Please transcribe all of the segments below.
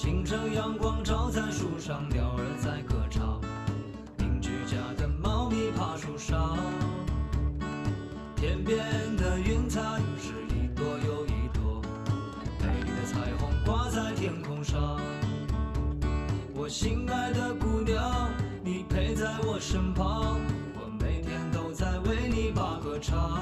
清晨阳光照在树上，鸟儿在歌唱。邻居家的猫咪爬树上，天边的云彩是一朵又一朵，美丽的彩虹挂在天空上。我心爱的姑娘，你陪在我身旁，我每天都在为你把歌唱。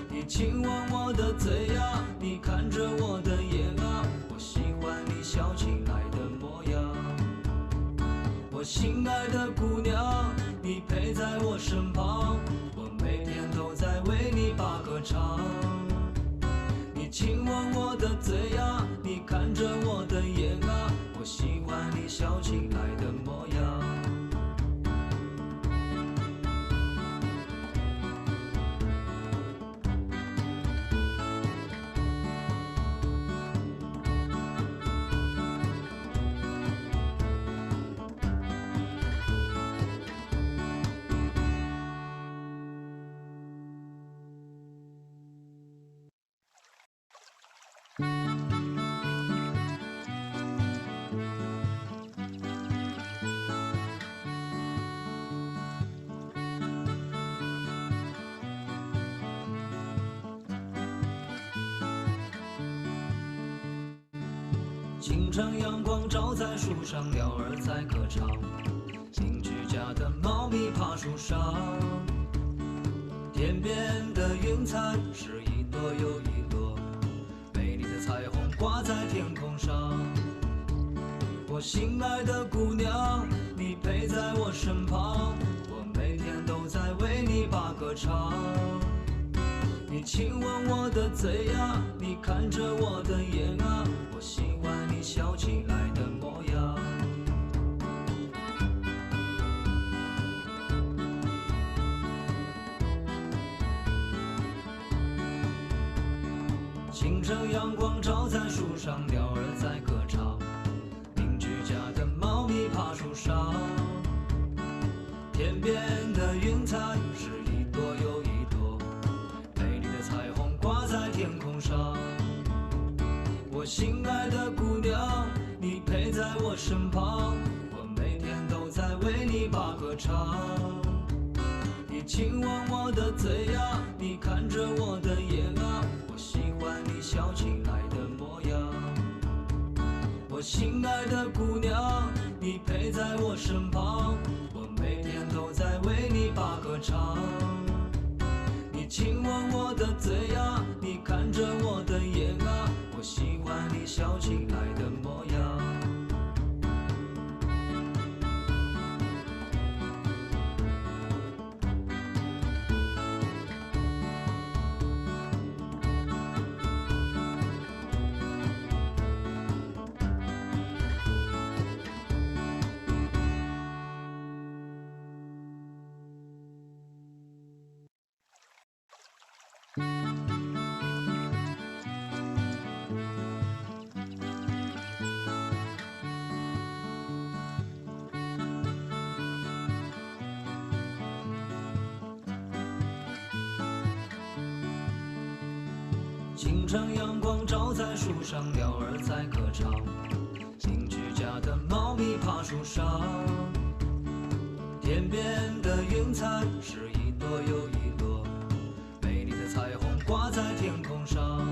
你亲吻我的嘴呀，你看着我的眼啊，我喜欢你笑起来的模样。我心爱的姑娘，你陪在我身旁，我每天都在为你把歌唱。你亲吻我的嘴呀，你看着我的眼啊，我喜欢你笑起来的模样。清晨阳光照在树上，鸟儿在歌唱。邻居家的猫咪爬树上，天边的云彩是一朵又一朵，美丽的彩虹挂在天空上。我心爱的姑娘，你陪在我身旁，我每天都在为你把歌唱。你亲吻我的嘴呀，你看着我的眼啊，我喜欢你笑起来的模样。清晨阳光照在树上，鸟儿在歌唱。邻居家的猫咪爬树上，天边的云彩是一朵又一朵，美丽的彩虹挂在天空上。我心爱的姑娘，你陪在我身旁，我每天都在为你把歌唱。你亲吻我的嘴呀，你看着我的眼啊，我喜欢你笑起来的模样。我心爱的姑娘，你陪在我身旁，我每天都在为你把歌唱。你亲吻我的嘴呀，你看着我的眼啊，我喜欢你笑起来的模样。清晨阳光照在树上，鸟儿在歌唱。邻居家的猫咪爬树上，天边的云彩是一朵又一朵，美丽的彩虹挂在天空上。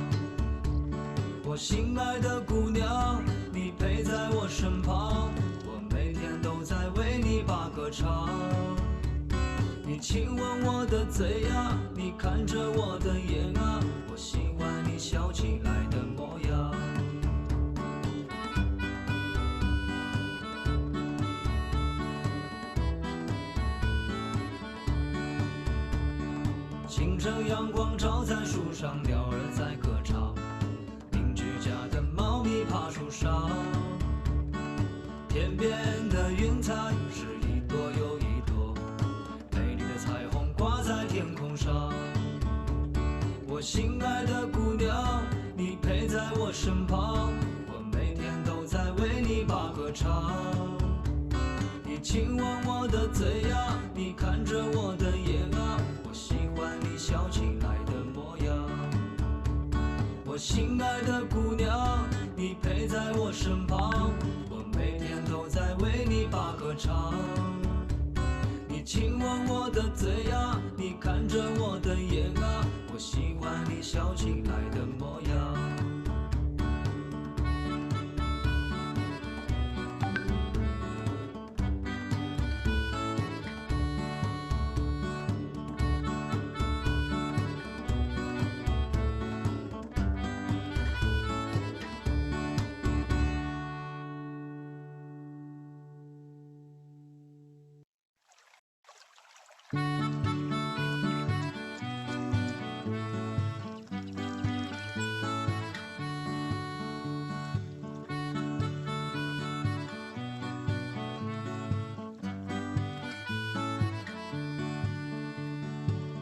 我心爱的姑娘，你陪在我身旁，我每天都在为你把歌唱。你亲吻我的嘴呀，你看着我的眼啊，我喜欢你笑起来的模样。清晨阳光照在树上，鸟儿在歌唱。邻居家的猫咪爬树上，天边的云彩是一朵又一朵，美丽的彩虹挂在天空上。我心爱的姑娘，你陪在我身旁，我每天都在为你把歌唱。你亲吻我的嘴呀，你看着我的眼啊，我喜欢你笑起来的模样。我心爱的姑娘，你陪在我我身旁，我每天都在为你把歌唱。你亲吻我的嘴呀，你看着我的眼啊，我喜欢你笑起来的模样。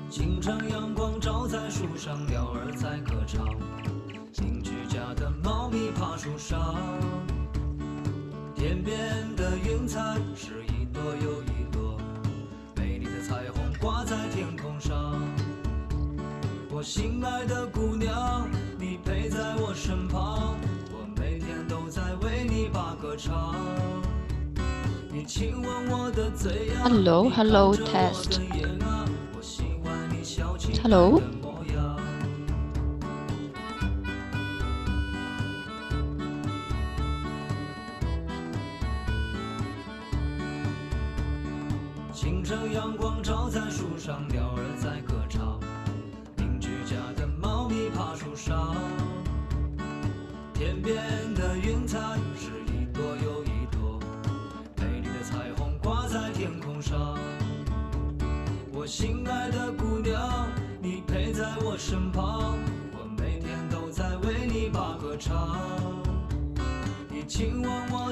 清晨阳光照在树上，鸟儿在歌唱，邻居家的猫咪爬树上。天边的云彩是一朵又一朵，美丽的彩虹挂在天空上。我心爱的姑娘，你陪在我身旁，我每天都在为你把歌唱。你亲吻我的嘴呀，Hello, hello, test. Hello.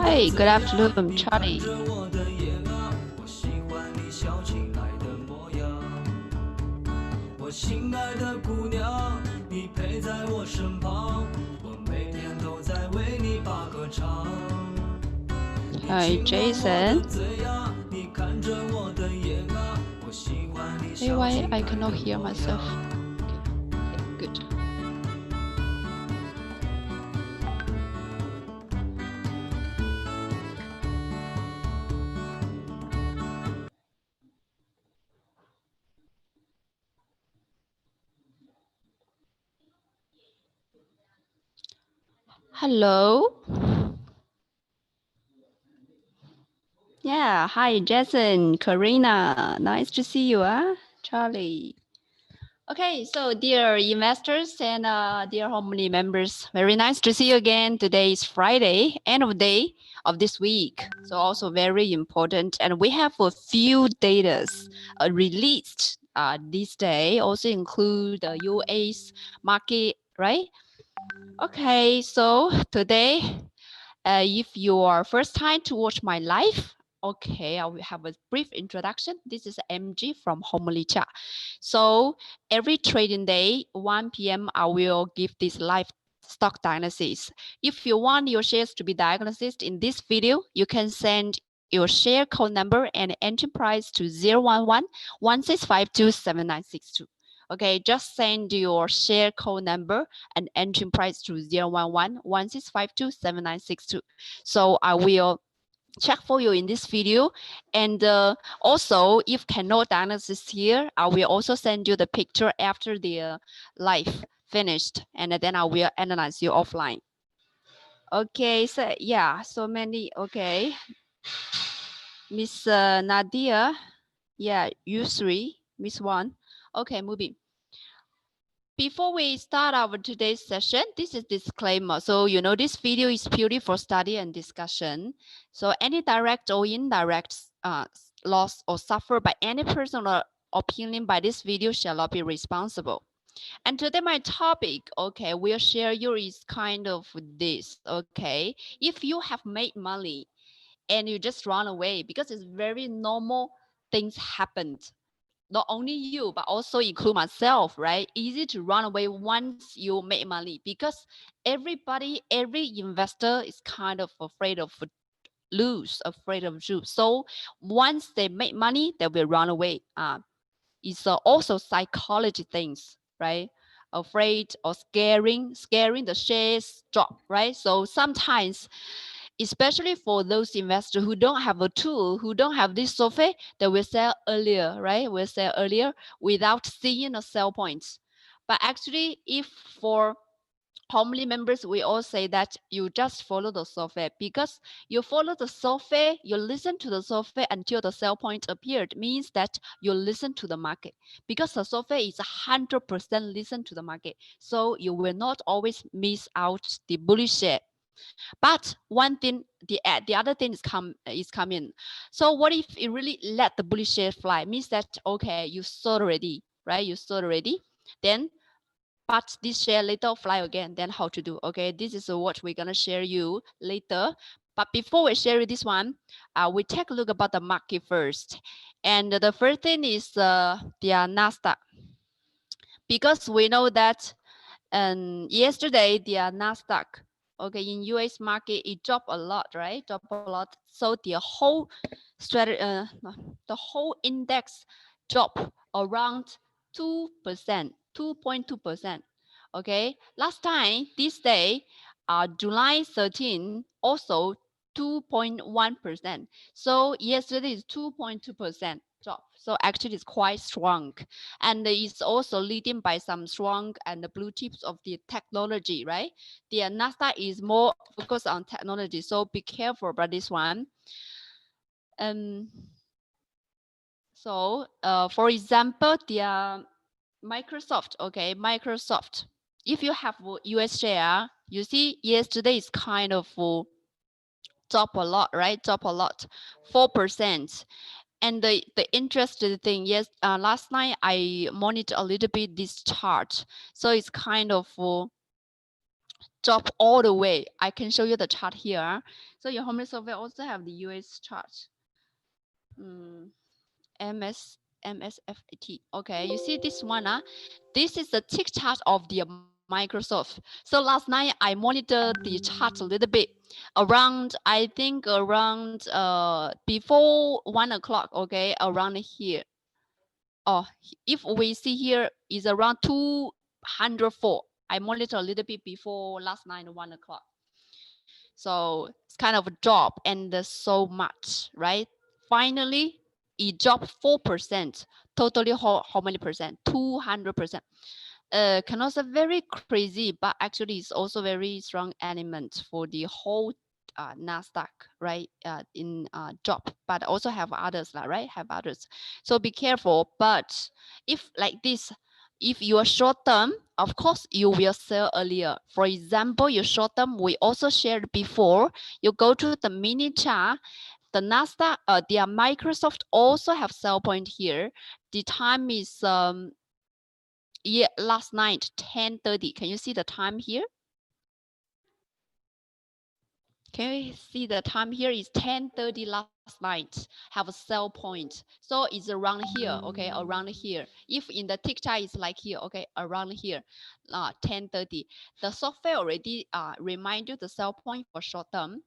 Hey, good afternoon, Charlie. Hi, Jason. Hey, why I cannot hear myself? Okay, good. Hello. Yeah, hi, Jason, Karina. Nice to see you, Charlie. Okay, so dear investors and dear Harmony members, very nice to see you again. Today is Friday, end of day of this week. So also very important. And we have a few data released this day, also include the US market, right? Okay, so today, if you are first time to watch my live, okay, I will have a brief introduction. This is MG from Malaysia. So every trading day, 1 p.m., I will give this live stock diagnosis. If you want your shares to be diagnosed in this video, you can send your share code number and entry price to 011-1652-7962. Okay, just send your share code number and entry price to 011-1652-7962. So I will check for you in this video. And also, if cannot diagnosis here, I will also send you the picture after the live finished, and then I will analyze you offline. Okay, so yeah, so many, okay. Miss Nadia, yeah, you three, Miss One. Okay, moving. Before we start our today's session, this is disclaimer. So, you know, this video is purely for study and discussion. So any direct or indirect loss or suffer by any personal opinion by this video shall not be responsible. And today my topic, okay, we'll share you is kind of this, okay? If you have made money and you just run away because it's very normal things happened. Not only you, but also include myself, right? Easy to run away once you make money because everybody, every investor is kind of afraid of lose. So once they make money, they will run away. It's also psychology things, right? afraid or scaring the shares drop, right? So sometimes, especially for those investors who don't have a tool, who don't have this software, they will sell earlier, right? Will sell earlier without seeing a sell point. But actually, if for Homely members, we all say that you just follow the software, because you follow the software, you listen to the software until the sell point appeared, means that you listen to the market, because the software is 100% listen to the market. So you will not always miss out the bullish share. But one thing, the other thing is coming. So what if it really let the bullish share fly? Means that, okay, you sold already, right? You sold already. Then but this share later fly again, then how to do? Okay, this is what we're gonna share you later. But before we share this one, we take a look about the market first. And the first thing is the Nasdaq, because we know that yesterday the Nasdaq, okay, in US market, it dropped a lot, right? Dropped a lot. So the whole strategy, the whole index dropped around 2%, 2.2%. Okay, last time, this day, July 13, also 2.1%. So yesterday is 2.2% drop. So actually it's quite strong. And it's also leading by some strong and the blue chips of the technology, right? The Nasdaq is more focused on technology. So be careful about this one. So for example, the Microsoft, okay, Microsoft. If you have US share, you see yesterday is kind of drop a lot, right? Drop a lot, 4%. And the interesting thing, yes, last night I monitored a little bit this chart. So it's kind of drop all the way. I can show you the chart here. So your home software also have the US chart. MSFT. Okay, you see this one, this is the tick chart of the Microsoft. So last night I monitored the chart a little bit around, I think around before 1 o'clock, okay, around here. Oh, if we see here is around 204. I monitor a little bit before last night 1 o'clock. So it's kind of a drop, and so much, right? Finally, it dropped 4%. Totally how many percent? 200%. Cannot say very crazy, but actually it's also very strong element for the whole Nasdaq, right? In drop, but also have others, right? Have others. So be careful. But if like this, if you are short term, of course you will sell earlier. For example, your short term, we also shared before. You go to the mini chart, the Nasdaq, the Microsoft also have sell point here. The time is yeah, last night 10:30. Can you see the time here? Can you see the time here is 10:30 last night, have a sell point. So it's around here, okay, around here. If in the tick chart it's like here, okay, around here, 10:30. The software already remind you the sell point for short term,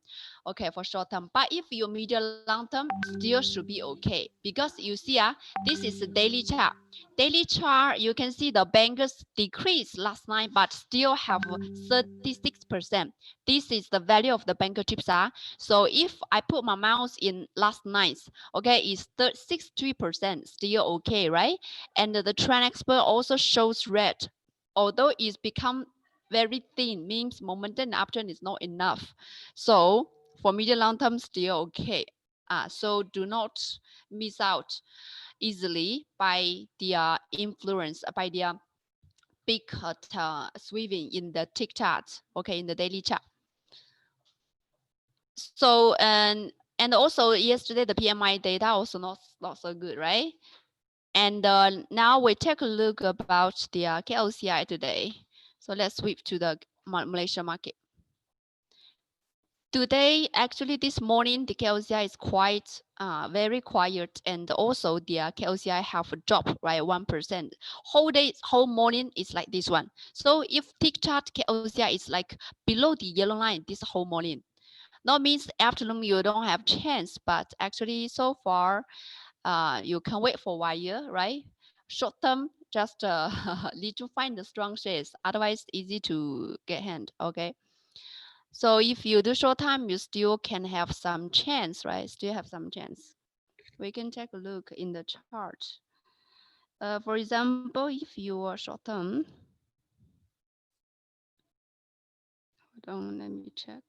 okay, for short term. But if you medium long term, still should be okay, because you see, this is the daily chart. Daily chart, you can see the bankers decreased last night, but still have 36%. This is the value of the banker chips. So if I put my mouse in last night's, okay, it's 63%, still okay, right? And the trend expert also shows red, although it's become very thin, means momentum upturn is not enough. So for medium long term, still okay. So do not miss out easily by the influence, by the big sweeping in the tick chart, okay, in the daily chart. So and also yesterday the PMI data also not so good, right? And now we take a look about the KLCI today. So let's sweep to the Malaysia market. Today, actually this morning, the KLCI is quite very quiet, and also the KLCI have a drop, right, 1%. Whole day, whole morning is like this one. So if tick chart KLCI is like below the yellow line this whole morning, that means afternoon you don't have chance, but actually so far you can wait for a while, right? Short term, Just need to find the strong shares. Otherwise, easy to get hand. Okay. So if you do short time, you still can have some chance, right? Still have some chance. We can take a look in the chart. For example, if you are short term, hold on, let me check.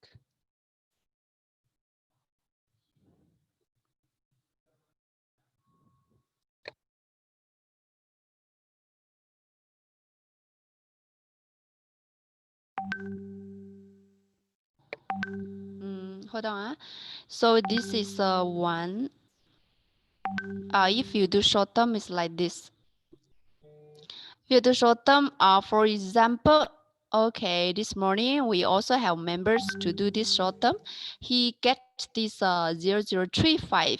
Hold on. So this is one. If you do short term, it's like this. If you do short term, for example, okay, this morning we also have members to do this short term. He get this 0035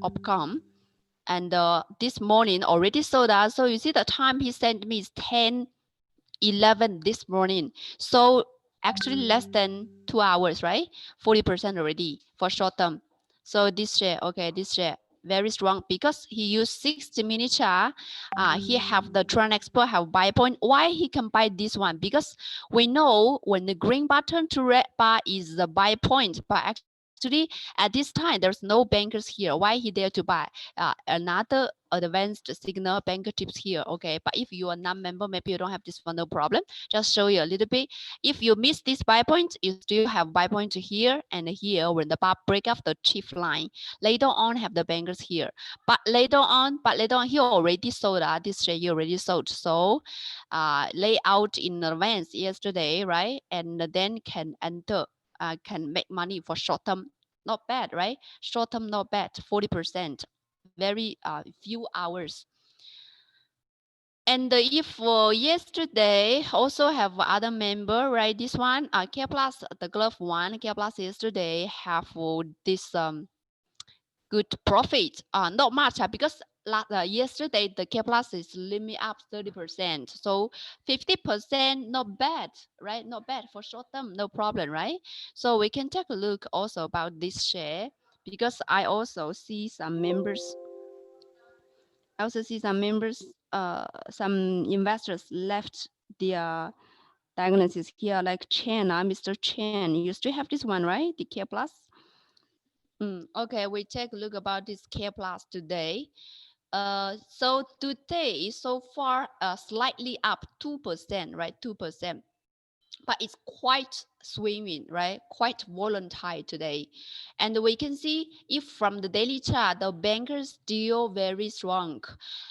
Opcom, and this morning already sold out. So you see the time he sent me is 10:11 this morning. So actually less than 2 hours, right? 40% already for short term. So this share, okay, this share very strong because he used 60-minute chart. He have the trend expert have buy point. Why he can buy this one? Because we know when the green button to red bar is the buy point, but actually at this time there's no bankers here. Why he dare to buy? Another advanced signal banker tips here. Okay, but if you are non-member, maybe you don't have this one, no problem. Just show you a little bit. If you miss this buy point, you still have buy point here and here when the bar break up the chief line. Later on have the bankers here, but later on he already sold. This share he already sold. So lay out in advance yesterday, right? And then can enter, can make money for short term. Not bad, right? Short term not bad, 40%, very few hours. And if yesterday also have other member, right? This one, K Plus, the glove one, K Plus yesterday have this good profit. Not much because yesterday the K Plus is limit up 30%. So 50% not bad, right? Not bad for short term, no problem, right? So we can take a look also about this share because I also see some members. I also see some members, some investors left their diagnosis here, like Chen, Mr. Chen. You still have this one, right? The Care Plus. Okay, we take a look about this Care Plus today. So today, so far, slightly up 2%, right? 2%. But it's quite swimming, right? Quite volatile today. And we can see if from the daily chart, the bankers still very strong.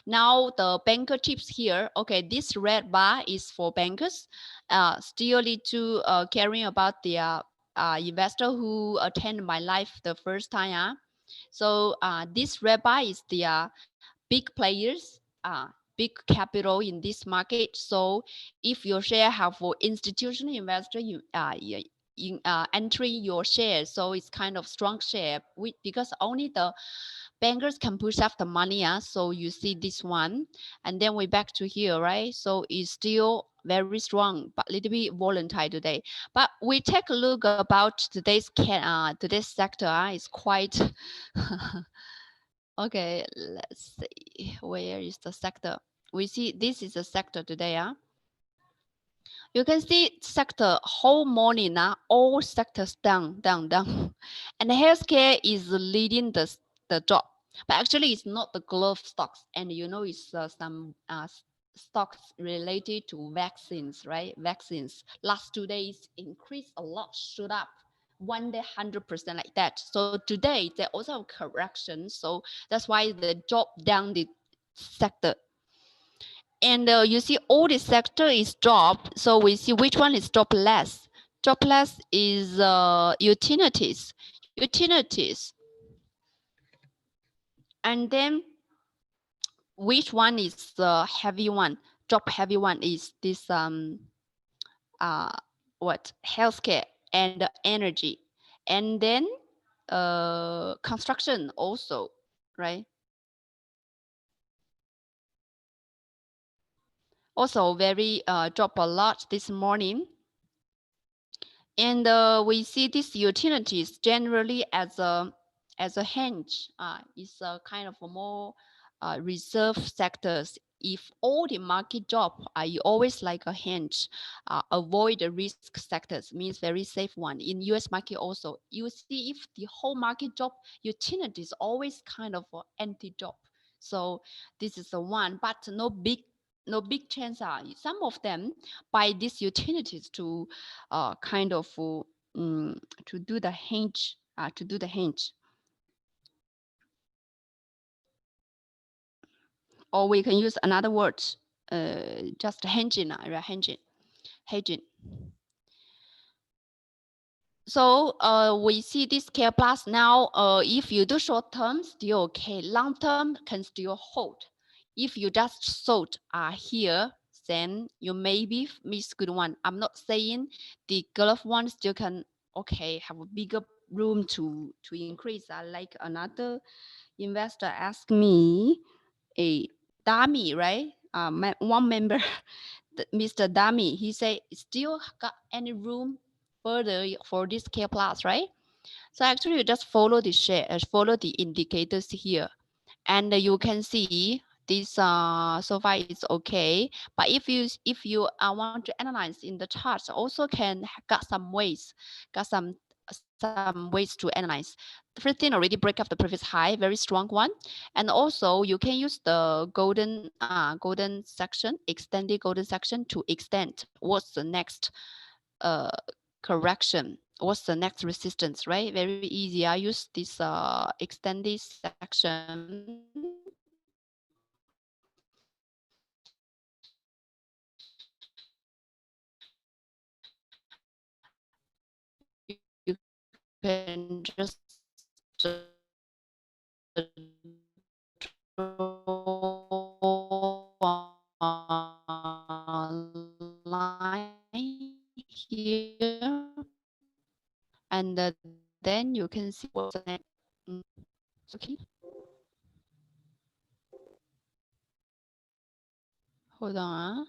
Now the banker tips here, okay, this red bar is for bankers. Still need to caring about the investor who attend my live the first time. So this red bar is the big players, big capital in this market. So if your share have for institutional investor, you entering your share, so it's kind of strong share because only the bankers can push up the money. So you see this one, and then we back to here, right? So it's still very strong, but a little bit volatile today. But we take a look about today's sector. Is quite okay. Let's see, where is the sector? We see this is a sector today. You can see sector whole morning, all sectors down, down, down. And healthcare is leading the drop. But actually it's not the glove stocks. And you know, it's some stocks related to vaccines, right? Vaccines. Last 2 days increased a lot, shoot up. One day 100% like that. So today there also a correction. So that's why the drop down the sector. And you see all the sector is dropped. So we see which one is drop less. Drop less is utilities. Utilities. And then which one is the heavy one? Drop heavy one is this healthcare and energy. And then construction also, right? Also very drop a lot this morning. And we see these utilities generally as a hedge. It's a kind of a more reserve sectors if all the market drop, you always like a hinge, avoid the risk sectors, means very safe one. In US market also, you see if the whole market drop, utility is always kind of anti-drop. So this is the one, but no big chance are. Some of them buy these utilities to kind of to do the hinge. Or we can use another word, just hinging, right? Hedging. So we see this care plus now. If you do short term, still okay. Long term can still hold. If you just sold here, then you maybe miss good one. I'm not saying the Gulf one still can okay have a bigger room to increase. Like another investor asked me, a dummy, right? One member, Mr. Dummy, he said, still got any room further for this K plus, right? So actually you just follow the share, follow the indicators here, and you can see this so far is okay. But if you want to analyze in the charts, also can got some ways, some ways to analyze. The first thing already break up the previous high, very strong one, and also you can use the golden section, extended golden section to extend what's the next correction, what's the next resistance, right? Very easy. I use this extended section. You can just line here, and then you can see what's the next. Okay. Hold on.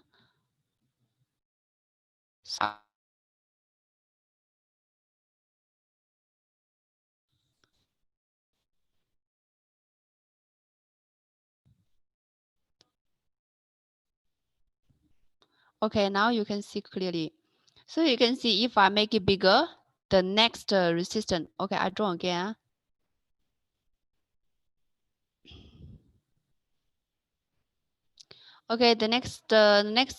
Okay, now you can see clearly. So you can see if I make it bigger, the next resistance. Okay, I draw again. Okay, the next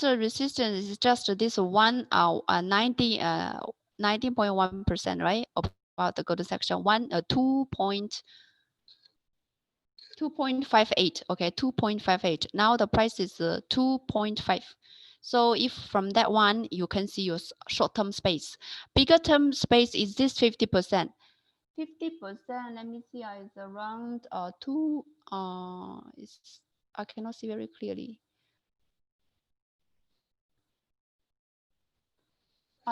resistance is just this one 19.1%, right? About the golden section 2.58. Okay, 2.58. Now the price is 2.5. So if from that one you can see your short-term space, bigger term space is this 50%. 50%. Let me see. It's around two. I cannot see very clearly.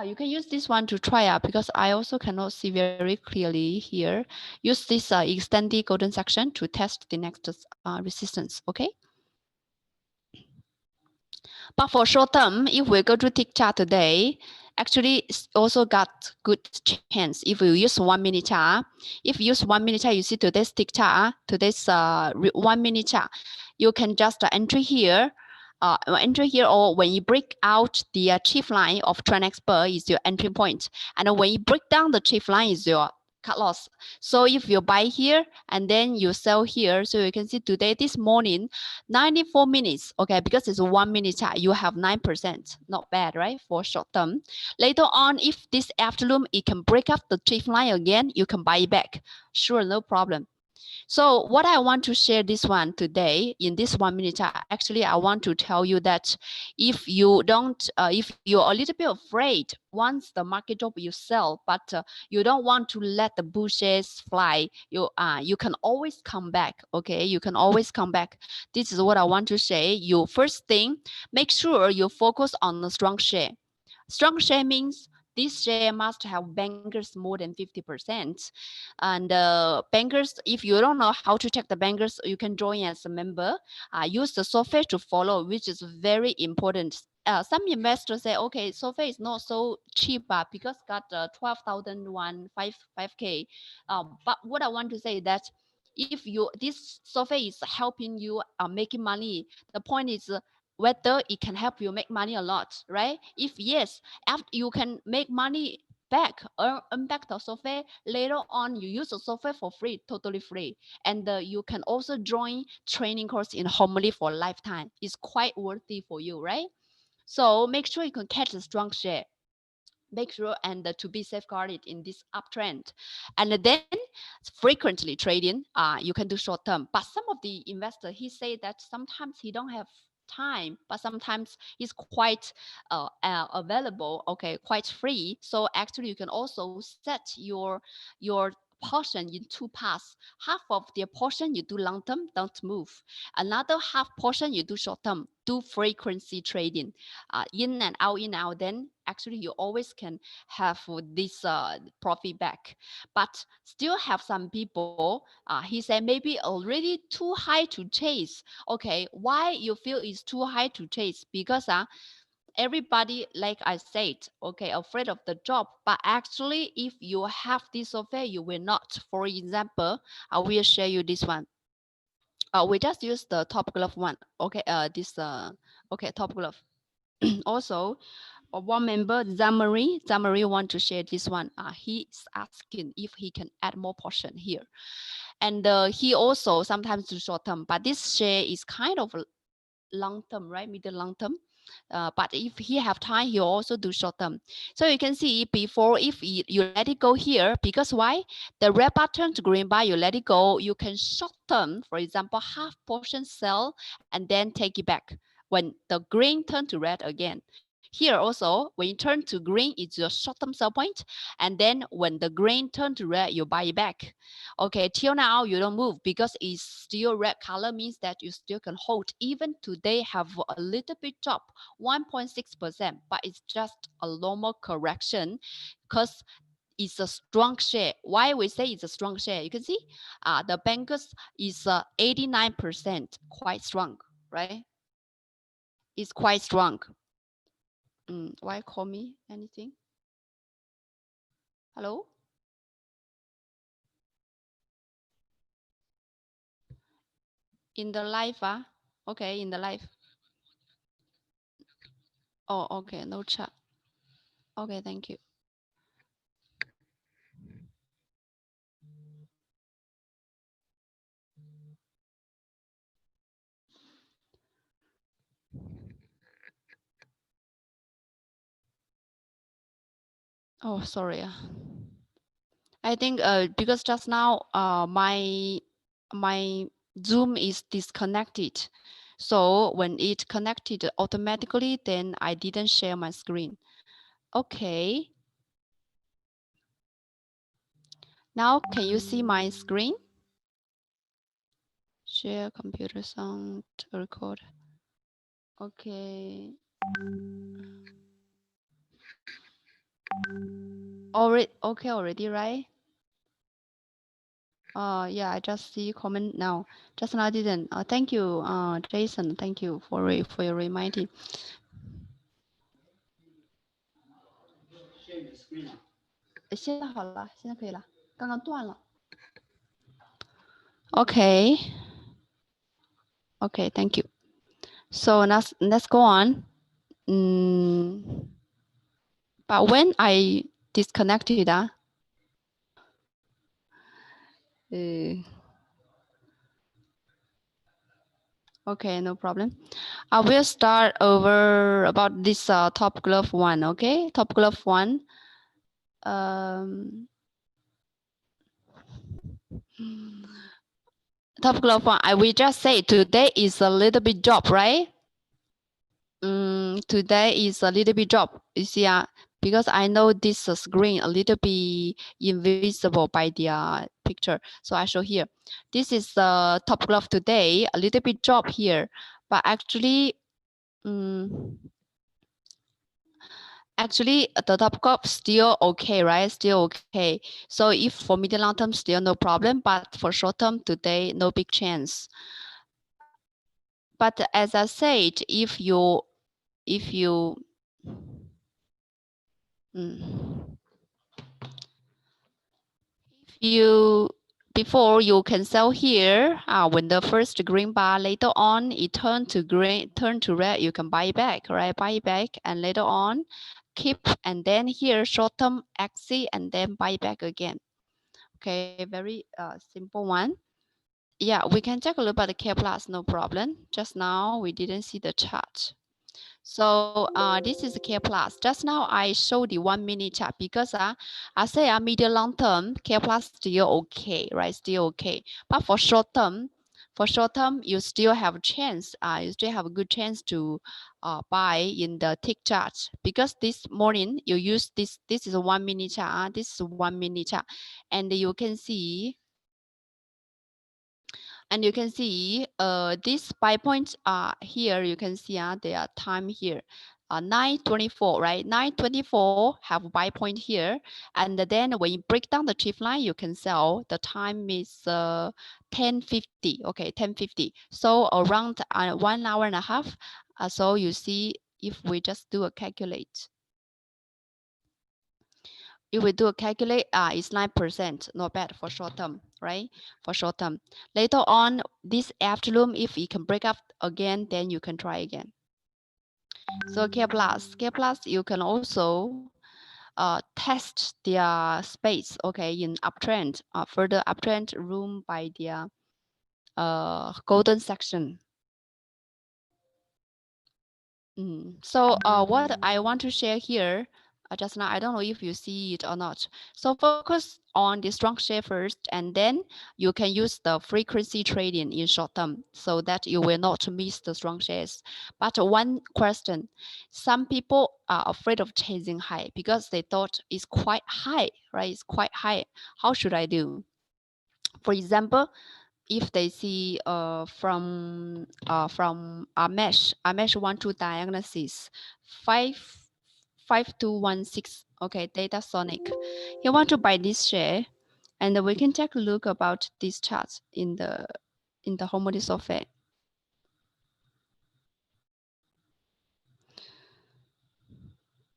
You can use this one to try out because I also cannot see very clearly here. Use this extended golden section to test the next resistance, okay? But for short term, if we go to tick chart today, actually it's also got good chance. If you use 1 minute chart, if you use 1 minute chart, you see today's tick chart, today's 1 minute chart, you can just enter here. Enter here, or when you break out the chief line of trend expert is your entry point, and when you break down the chief line is your cut loss. So if you buy here and then you sell here, so you can see today this morning 94 minutes, okay, because it's a 1 minute chart, you have 9%, not bad, right, for short term. Later on, if this afternoon it can break up the chief line again, you can buy it back, sure, no problem. So what I want to share this one today in this 1 minute chart, actually I want to tell you that if you don't, if you're a little bit afraid, once the market drop you sell, but you don't want to let the bushes fly, you can always come back, okay? You can always come back. This is what I want to say. You first thing, make sure you focus on the strong share. Strong share means this share must have bankers more than 50%. And bankers, if you don't know how to check the bankers, you can join as a member. Use the software to follow, which is very important. Some investors say, okay, software is not so cheap because got 12,001, 5K. But what I want to say is that if this software is helping you making money, the point is whether it can help you make money a lot, right? If yes, after you can make money back, earn back the software later on, you use the software for free, totally free. And you can also join training course in Homely for lifetime. It's quite worthy for you, right? So make sure you can catch a strong share. Make sure and to be safeguarded in this uptrend. And then frequently trading, you can do short term. But some of the investor, he say that sometimes he don't have time, but sometimes he's quite available, okay, quite free. So actually you can also set your portion in two parts. Half of the portion you do long term, don't move. Another half portion you do short term, do frequency trading, in and out, in and out. Then actually you always can have this profit back. But still have some people, he said maybe already too high to chase. Okay, why you feel it's too high to chase? Because everybody, like I said, okay, afraid of the job. But actually, if you have this software, you will not. For example, I will share you this one. We just use the top glove one. Okay, okay, top glove. Also, one member, Zamari want to share this one. He's asking if he can add more portion here. And he also sometimes do short term, but this share is kind of long term, right? Middle long term. But if he have time, he also do short term. So you can see before, if you let it go here, because why? The red button to green bar, you let it go, you can short term, for example, half portion sell and then take it back when the green turn to red again. Here also, when you turn to green, it's your short-term sell point. And then when the green turn to red, you buy it back. Okay, till now, you don't move because it's still red color, means that you still can hold. Even today have a little bit drop, 1.6%, but it's just a normal correction because it's a strong share. Why we say it's a strong share? You can see the bankers is 89%, quite strong, right? It's quite strong. Why call me anything? Hello? In the live, okay, in the live. Oh, okay, no chat. Okay, thank you. Oh, sorry. I think because just now my Zoom is disconnected. So when it connected automatically, then I didn't share my screen. Okay. Now can you see my screen? Share computer sound record. Okay. Already, right? Yeah, I just see comment now. Just now I didn't. Thank you, Jason. Thank you for your reminding. 现在好了，现在可以了，刚刚断了。Okay. Okay, thank you. So let's go on. But when I disconnected, okay, no problem. I will start over about this top glove one. Okay, top glove one. Top glove one. I will just say today is a little bit drop, right? Today is a little bit drop. You see, because I know this screen a little bit invisible by the picture. So I show here. This is the top glove today, a little bit drop here, but actually, actually the top glove still okay, right? Still okay. So if for medium long term, still no problem, but for short term today, no big chance. But as I said, if you before you can sell here. When the first green bar, later on it turn to green, turn to red, you can buy back, right? Buy back, and later on keep, and then here short term exit, and then buy back again. Okay, very simple one. Yeah, we can take a look at the K plus, no problem. Just now we didn't see the chart. So this is K plus. Just now I showed the 1 minute chart because I say medium long term K plus still okay, right? Still okay. But for short term, you still have a chance. You still have a good chance to buy in the tick chart because this morning you use this. This is a 1 minute chart. This is a 1 minute chart, and you can see. And you can see these buy points are here. You can see their time here. 9:24, right? 9:24 have buy point here. And then when you break down the trip line, you can sell. The time is 10:50. Okay, 10:50. So around 1 hour and a half. So you see if we just do a calculate. If we do a calculate, it's 9%, not bad for short term, right? For short term. Later on, this afternoon, if it can break up again, then you can try again. So K plus, you can also test their space, okay, in uptrend, further uptrend room by their golden section. So what I want to share here, just now, I don't know if you see it or not. So focus on the strong share first, and then you can use the frequency trading in short term so that you will not miss the strong shares. But one question, some people are afraid of chasing high because they thought it's quite high, right? It's quite high. How should I do? For example, if they see from Amesh want to diagnosis 5216, okay, data sonic, he want to buy this share, and we can take a look about these charts in the Homody software.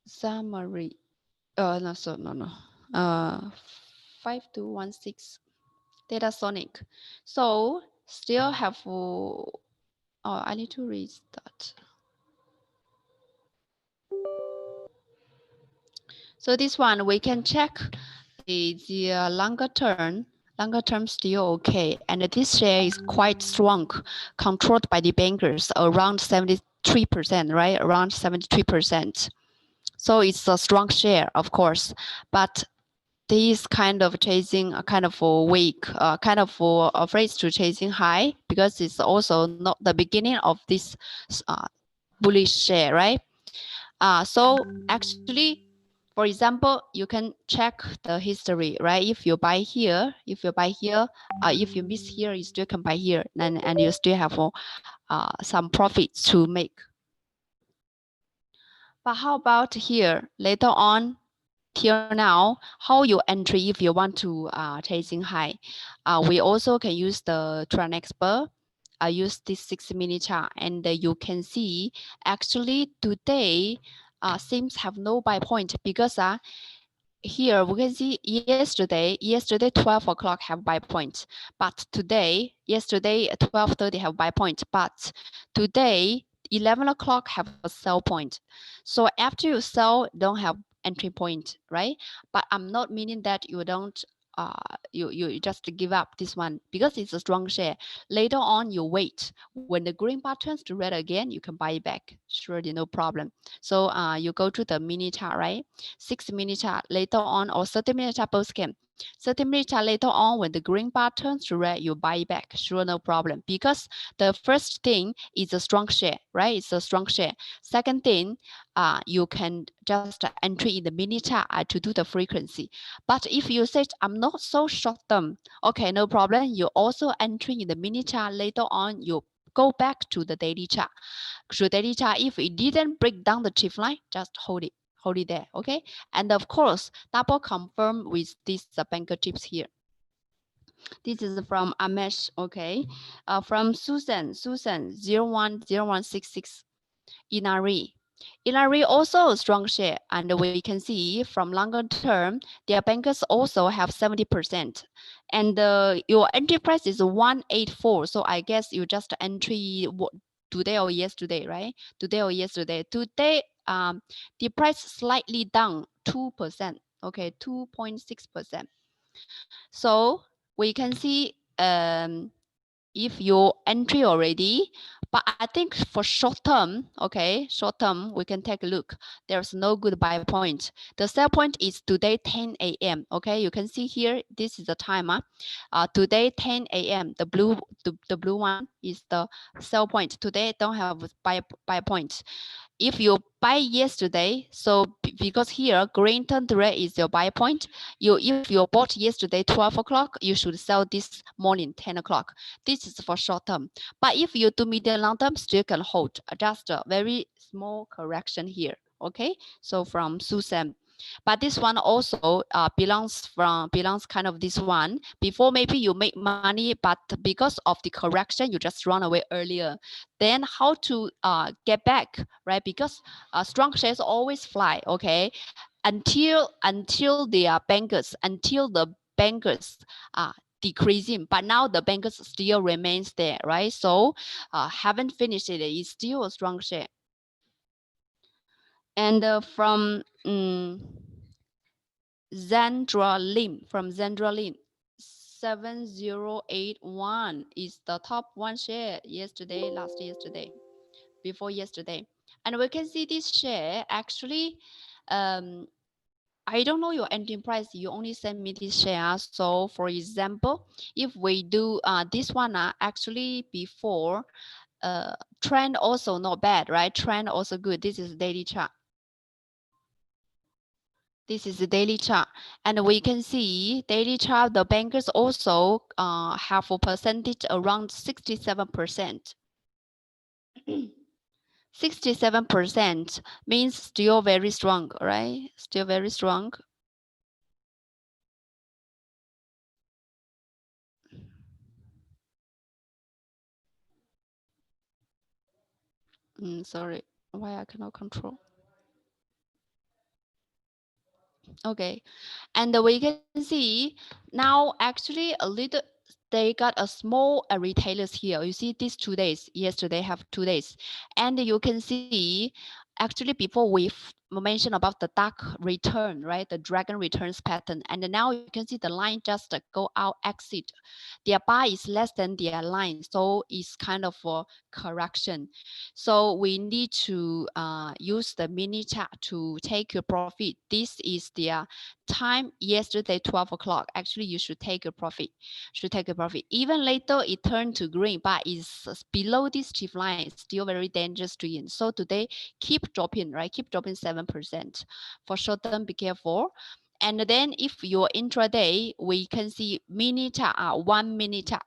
Summary, no, so no, 5216 data sonic. So still have I need to restart. So this one, we can check the longer term still okay. And this share is quite strong, controlled by the bankers, around 73%, right? Around 73%. So it's a strong share, of course, but this kind of chasing kind of weak, kind of afraid to chasing high because it's also not the beginning of this bullish share, right? So actually, for example, you can check the history, right? If you buy here, if you miss here, you still can buy here, and you still have some profits to make. But how about here later on? Till now, how you entry if you want to chasing high? We also can use the trend expert. I use this 6-minute chart, and you can see actually today seems have no buy point because here we can see yesterday 12 o'clock have buy point, but yesterday 12:30 have buy point, but today 11 o'clock have a sell point. So after you sell, don't have entry point, right? But I'm not meaning that you don't you just give up this one because it's a strong share. Later on, you wait. When the green bar turns to red again, you can buy it back. Surely no problem. So you go to the mini chart, right? 6-minute chart later on, or 30-minute chart both can. 30-minute chart later on, when the green bar turns to red, you buy it back. Sure, no problem. Because the first thing is a strong share, right? It's a strong share. Second thing, you can just entry in the mini chart to do the frequency. But if you say I'm not so short term, okay, no problem. You also entry in the mini chart later on. You go back to the daily chart. To daily chart, if it didn't break down the trend line, just hold it there, okay? And of course, double confirm with these banker tips here. This is from Amesh, okay? From Susan 010166 Inari. Ilari also a strong share, and we can see from longer term, their bankers also have 70%. And your entry price is 184. So I guess you just entry today or yesterday, right? Today or yesterday. Today, the price slightly down 2%. Okay, 2.6%. So we can see if you entry already, but I think for short term, okay, short term, we can take a look. There's no good buy point. The sell point is today 10 a.m. Okay, you can see here, this is the time. Today 10 a.m. The blue one is the sell point. Today don't have buy point. If you buy yesterday, so because here green turn to red is your buy point, if you bought yesterday 12 o'clock, you should sell this morning 10 o'clock. This is for short term. But if you do medium long term, still can hold. Just a very small correction here. Okay, so from Susan. But this one also belongs kind of this one. Before maybe you make money, but because of the correction, you just run away earlier. Then how to get back, right? Because strong shares always fly, okay? Until they are bankers, until the bankers are decreasing, but now the bankers still remains there, right? So haven't finished it. It's still a strong share. And from Zandra Lim, 7081 is the top one share yesterday, last yesterday, before yesterday. And we can see this share actually, I don't know your ending price. You only send me this share. So for example, if we do this one, actually before trend also not bad, right? Trend also good. This is daily chart. This is the daily chart, and we can see daily chart. The bankers also have a percentage around 67%. 67% means still very strong, right? Still very strong. Sorry, why I cannot control? Okay, and we can see now actually a little, they got a small retailers here. You see these 2 days, yesterday have 2 days, and you can see actually before we mentioned about the dark return, right? The dragon returns pattern, and now you can see the line just go out exit. Their buy is less than their line, so it's kind of a correction. So we need to use the mini chart to take your profit. This is their time yesterday 12 o'clock. Actually you should take a profit, even later it turned to green, but is below this chief line. It's still very dangerous to in. So today keep dropping, right? Keep dropping 7%. For short term, be careful. And then if you're intraday, we can see mini chart, 1 minute chart.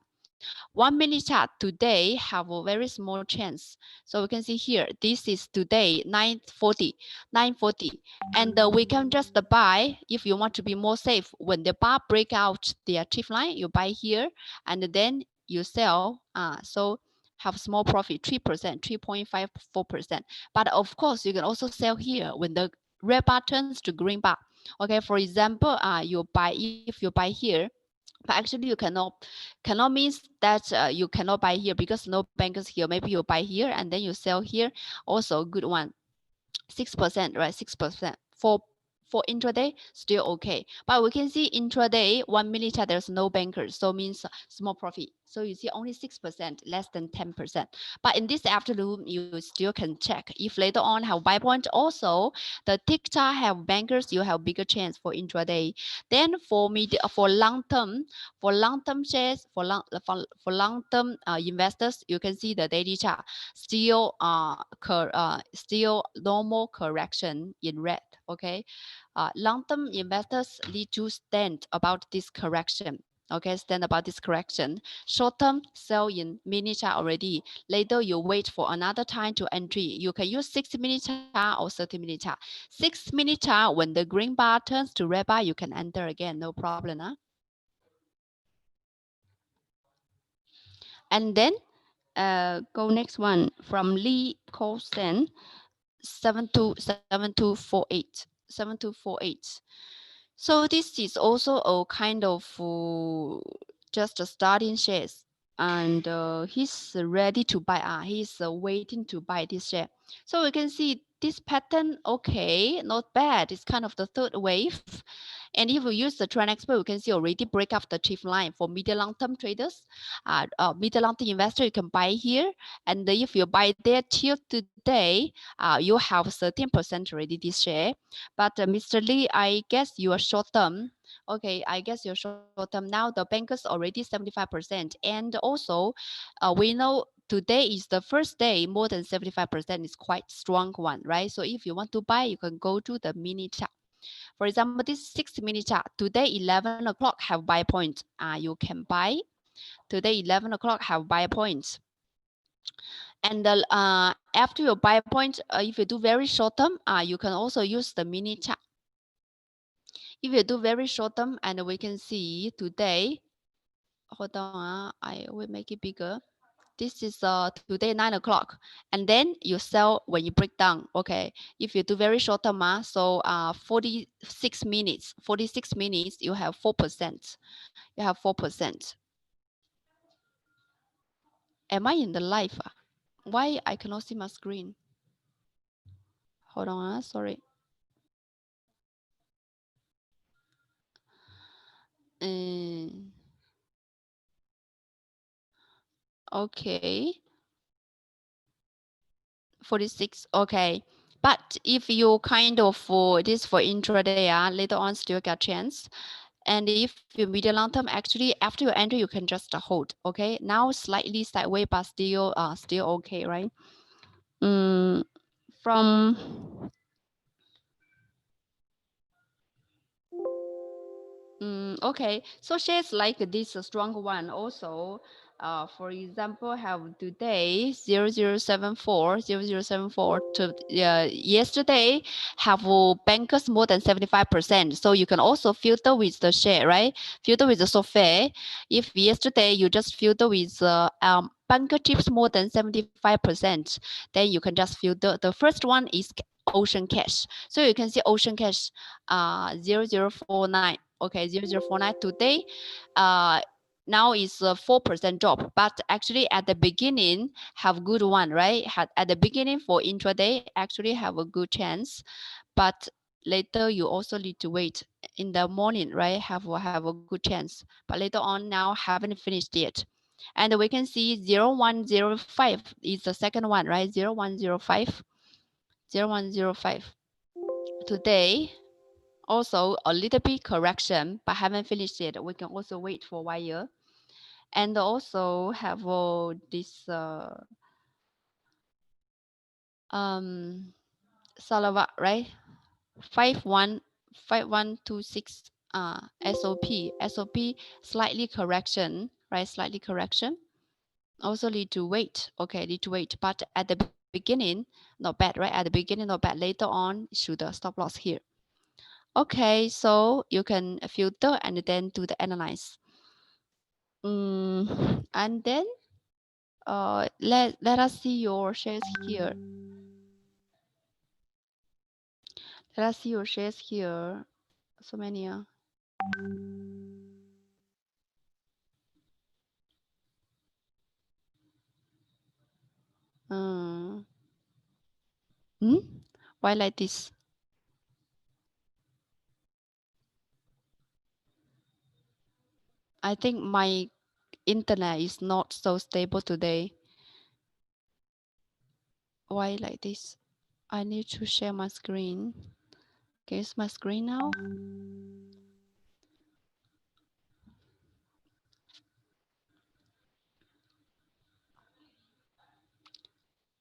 1 minute chart today have a very small chance. So we can see here, this is today 940, 940. And we can just buy if you want to be more safe. When the bar break out their chief line, you buy here and then you sell. So have small profit, 3%, 3.54%. But of course, you can also sell here when the red bar turns to green bar. Okay, for example, you buy, if you buy here, but actually you cannot means that you cannot buy here because no bankers here. Maybe you buy here and then you sell here. Also good one, 6%, right? 6% for intraday, still okay. But we can see intraday 1 minute chart, there's no bankers, so means small profit. So you see only 6%, less than 10%. But in this afternoon, you still can check. If later on have buy point, also the tick chart have bankers, you have bigger chance for intraday. Then for long term shares, for long term investors, you can see the daily chart still still normal correction in red. Okay, long-term investors need to stand about this correction. Okay, stand about this correction. Short-term sell in mini chart already. Later you wait for another time to entry. You can use 6-minute chart or 30-minute chart. 6-minute chart, when the green bar turns to red bar, you can enter again, no problem. And then go next one from Lee Colson. 7248. 7248. So this is also a kind of just a starting shares, and he's ready to buy. He's waiting to buy this share. So we can see this pattern. Okay, not bad. It's kind of the third wave. And if we use the trend expert, we can see already break up the chief line for medium long term traders. Medium long term investor, you can buy here. And if you buy there till today, you have 13% already this share. But Mr. Lee, I guess you are short term. Okay, I guess you're short term now. The bankers already 75%. And also, we know today is the first day more than 75% is quite strong one, right? So if you want to buy, you can go to the mini chart. For example, this 6-minute chart, today 11 o'clock have buy point. You can buy. Today 11 o'clock have buy points. And after your buy point, if you do very short term, you can also use the mini chart. If you do very short term, and we can see today, hold on, I will make it bigger. This is today 9 o'clock, and then you sell when you break down. Okay, if you do very short term, so 46 minutes, you have 4%. You have 4%. Am I in the live? Why I cannot see my screen? Hold on, sorry. Okay. 46. Okay. But if you kind of this for intraday, later on still get chance. And if you medium long term, actually after you enter, you can just hold. Okay. Now slightly sideways, but still okay, right? From okay, so shares like this strong one also, for example, have today 0074 to yesterday have bankers more than 75%. So you can also filter with the share, right? Filter with the software. If yesterday you just filter with banker chips more than 75%, then you can just filter. The first one is Ocean Cash. So you can see Ocean Cash 0049. Okay, 0049 today. Now is a 4% drop, but actually at the beginning have good one, right? At the beginning for intraday actually have a good chance, but later you also need to wait in the morning, right? Have a good chance, but later on now haven't finished yet. And we can see 0105 is the second one, right? 0105, 0105 today. Also a little bit correction, but haven't finished yet. We can also wait for a while. And also have this Salavat, right? 5126 SOP slightly correction, right? Slightly correction. Also need to wait. Okay, need to wait. But at the beginning, not bad, right? At the beginning, not bad. Later on, should stop loss here. Okay, so you can filter and then do the analyze. And then let us see your shares here. Let us see your shares here. So many. Why like this? I think my internet is not so stable today. Why like this? I need to share my screen. Okay, it's my screen now.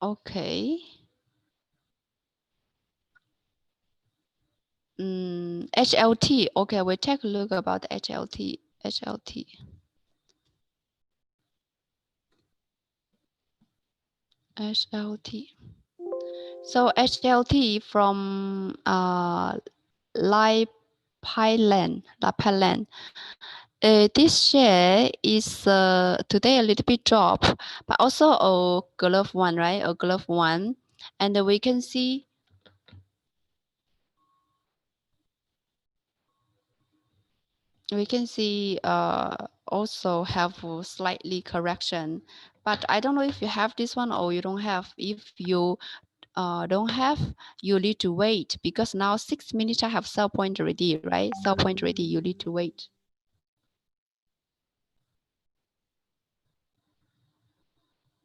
Okay. HLT. Okay, we'll take a look about the HLT. HLT. HLT. So HLT from Lai Pailan. This share is today a little bit drop, but also a glove one, right? A glove one. And we can see also have a slightly correction, but I don't know if you have this one or you don't have. If you don't have, you need to wait, because now 6 minutes I have sell point already, right? Sell point already, you need to wait.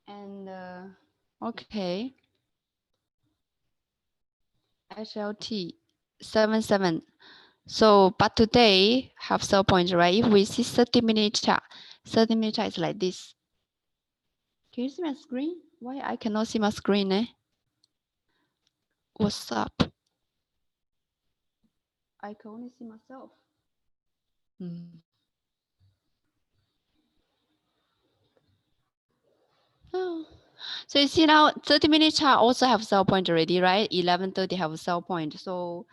And okay, HLT 77. So, but today have sell point, right? If we see 30 minute chart, 30 minute chart is like this. Can you see my screen? Why I cannot see my screen, eh? What's up? I can only see myself. Oh. So you see now 30 minute chart also have sell point already, right? 11:30 have a sell point. So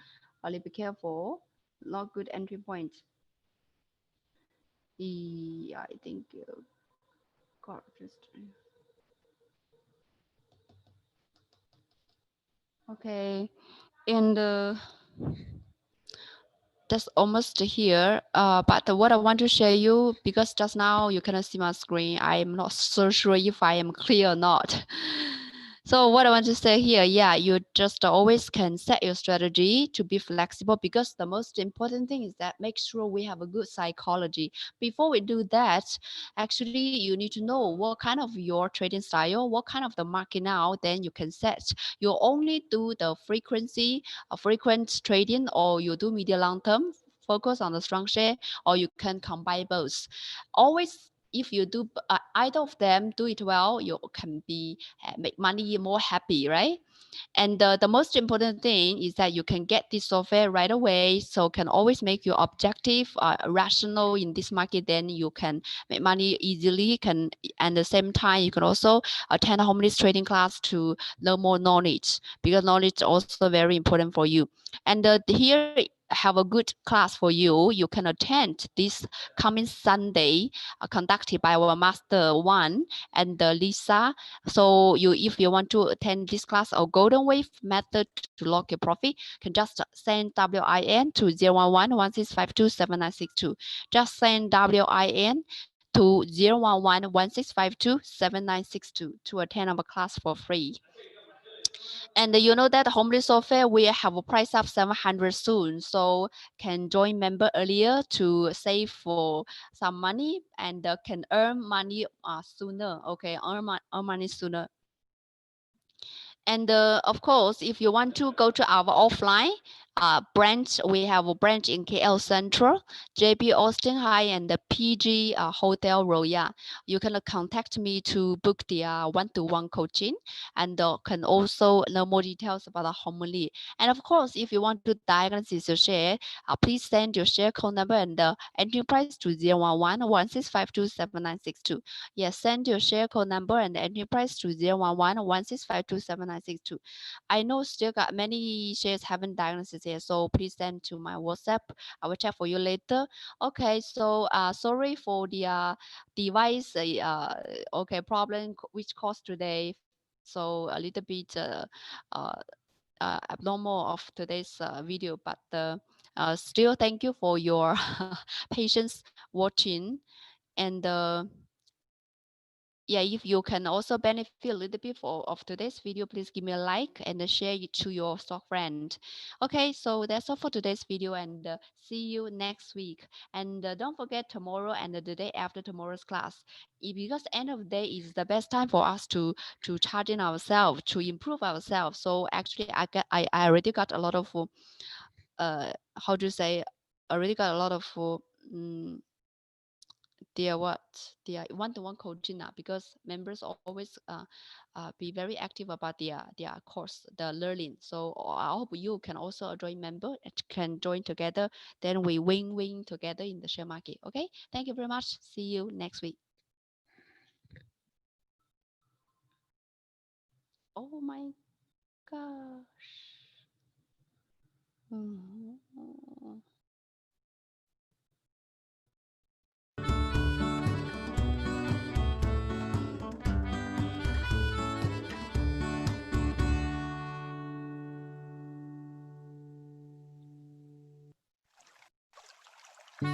only be careful. Not good entry point. Yeah, I think got just okay. And that's almost here. But what I want to share you, because just now you cannot see my screen, I'm not so sure if I am clear or not. So what I want to say here, yeah, you just always can set your strategy to be flexible, because the most important thing is that make sure we have a good psychology. Before we do that, actually you need to know what kind of your trading style, what kind of the market now, then you can set. You only do the frequency, frequent trading, or you do medium long term, focus on the strong share, or you can combine both. Always, if you do either of them, do it well, you can be make money more happy, right? And the most important thing is that you can get this software right away, so can always make your objective rational in this market. Then you can make money easily. Can, and the same time you can also attend a homeless trading class to learn more knowledge, because knowledge is also very important for you. And here have a good class for you. You can attend this coming Sunday, conducted by our master One and Lisa. So you, if you want to attend this class or golden wave method to lock your profit, can just send WIN to 011-1652-7962. Just send WIN to 011-1652-7962 to attend our class for free. And you know that homeless software will have a price of 700 soon, so can join member earlier to save for some money, and can earn money sooner. Okay, earn money sooner. And of course, if you want to go to our offline branch, we have a branch in KL Central, JB Austin High, and the PG Hotel Royal. You can contact me to book the one-to-one coaching, and can also learn more details about the homily. And of course, if you want to diagnose your share, please send your share code number and the entry price to 011-1652-7962. Yes, send your share code number and the entry price to 011-1652-7962. I know still got many shares haven't diagnosed yet, so please send to my WhatsApp. I will check for you later. Okay, so sorry for the device okay problem which caused today. So a little bit uh, abnormal of today's video, but still thank you for your patience watching. And yeah, if you can also benefit a little bit of today's video, please give me a like and share it to your stock friend. Okay, so that's all for today's video, and see you next week. And don't forget tomorrow and the day after tomorrow's class, because end of the day is the best time for us to charge in ourselves, to improve ourselves. So actually I already got a lot of how to say, already got a lot of their what their one-to-one coaching now, because members always be very active about their course, the learning. So I hope you can also join member, can join together, then we win together in the share market. Okay, thank you very much, see you next week. Oh my gosh. 清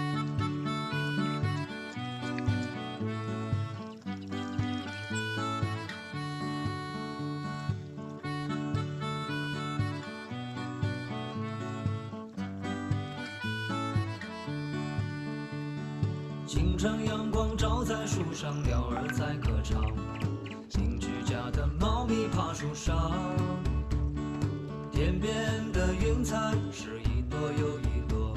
晨阳光照在树上，鸟儿在歌唱，邻居家的猫咪爬树上。天边的云彩是一朵又一朵，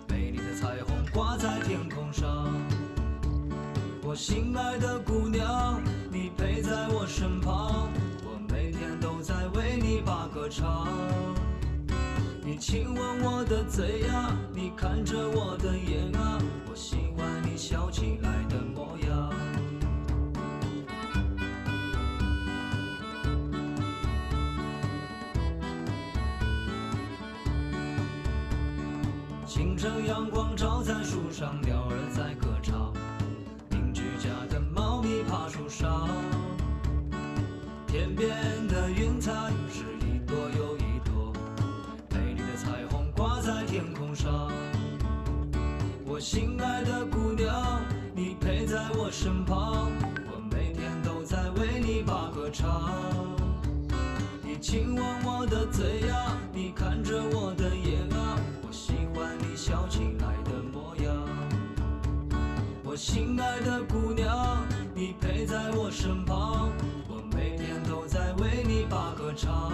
美丽的彩虹挂在天空上。我心爱的姑娘，你陪在我身旁，我每天都在为你把歌唱。你亲吻我的嘴啊，你看着我的眼啊，我喜欢你笑起来的模样。清晨阳光照在树上，鸟儿在歌唱，邻居家的猫咪爬树上。天边的云彩是一朵又一朵，美丽的彩虹挂在天空上。我心爱的姑娘，你陪在我身旁，我每天都在为你把歌唱。你亲吻我的嘴啊，你看着我的眼啊，我喜欢你笑起来的模样。我心爱的姑娘，你陪在我身旁，我每天都在为你把歌唱。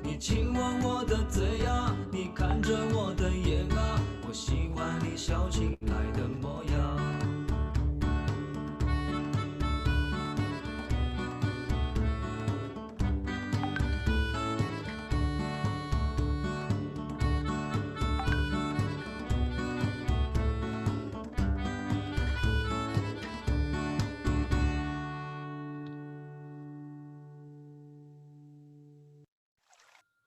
你亲吻我的嘴啊，你看着我的